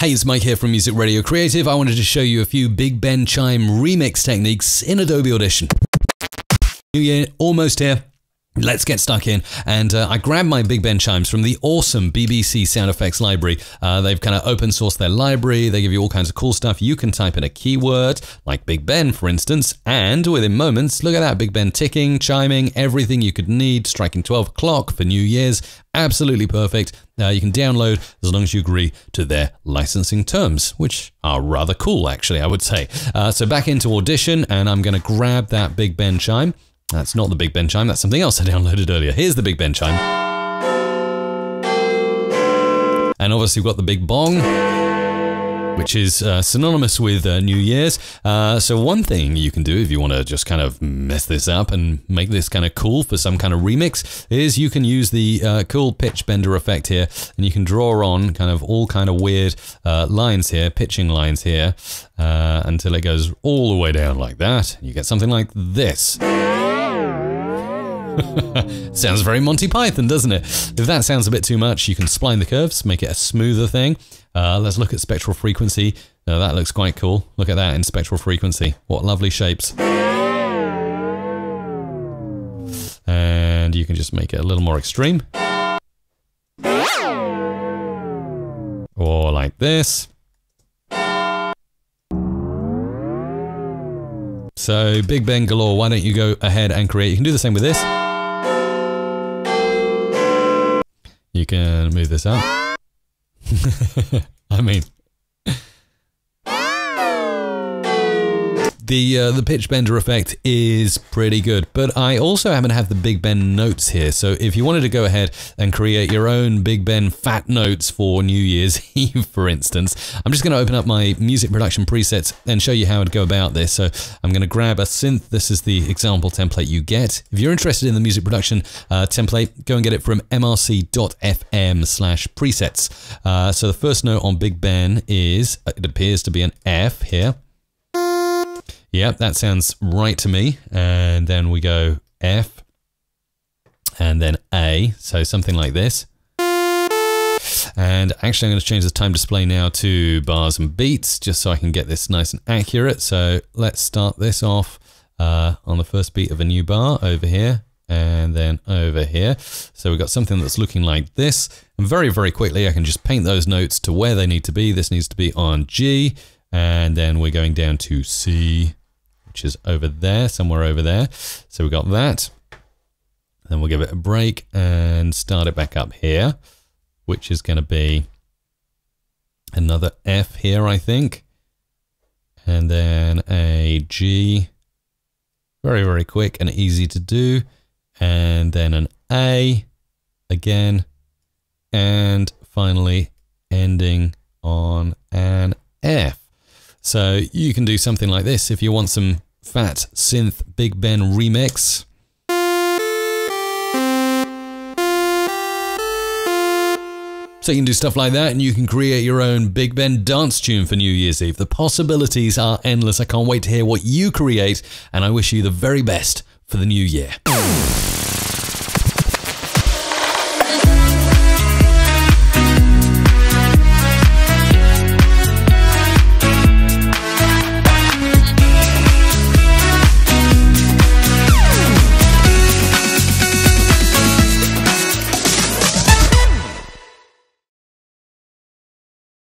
Hey, it's Mike here from Music Radio Creative. I wanted to show you a few Big Ben chime remix techniques in Adobe Audition. New Year, almost here. Let's get stuck in. And I grabbed my Big Ben chimes from the awesome BBC sound effects library. They've kind of open sourced their library. They give you all kinds of cool stuff. You can type in a keyword, like Big Ben, for instance, and within moments, look at that, Big Ben ticking, chiming, everything you could need, striking 12 o'clock for New Year's. Absolutely perfect. You can download as long as you agree to their licensing terms, which are rather cool, actually, I would say. So back into Audition, and I'm going to grab that Big Ben chime. That's not the Big Ben chime, that's something else I downloaded earlier. Here's the Big Ben chime. And obviously we've got the Big Bong, which is synonymous with New Year's. So one thing you can do if you want to just kind of mess this up and make this kind of cool for some kind of remix is you can use the cool pitch bender effect here, and you can draw on kind of all kind of weird lines here, pitching lines here, until it goes all the way down like that. You get something like this. Sounds very Monty Python, doesn't it? If that sounds a bit too much, you can spline the curves, make it a smoother thing. Let's look at spectral frequency. That looks quite cool. Look at that in spectral frequency. What lovely shapes. And you can just make it a little more extreme. Or like this. So Big Ben galore, why don't you go ahead and create. You can do the same with this. You can move this up. I mean, the pitch bender effect is pretty good, but I also happen to have the Big Ben notes here. So if you wanted to go ahead and create your own Big Ben fat notes for New Year's Eve, for instance, I'm just going to open up my music production presets and show you how to go about this. So I'm going to grab a synth. This is the example template you get. If you're interested in the music production template, go and get it from mrc.fm/presets. So the first note on Big Ben is, it appears to be an F here. Yep, that sounds right to me. And then we go F and then A, so something like this. And actually I'm going to change the time display now to bars and beats just so I can get this nice and accurate. So let's start this off on the first beat of a new bar over here and then over here. So we've got something that's looking like this. And very, very quickly I can just paint those notes to where they need to be. This needs to be on G, and then we're going down to C, which is over there, somewhere over there. So we got that. Then we'll give it a break and start it back up here, which is going to be another F here, I think. And then a G. Very, very quick and easy to do. And then an A again. And finally ending on an F. So you can do something like this if you want some fat synth Big Ben remix. So you can do stuff like that, and you can create your own Big Ben dance tune for New Year's Eve. The possibilities are endless. I can't wait to hear what you create, and I wish you the very best for the new year.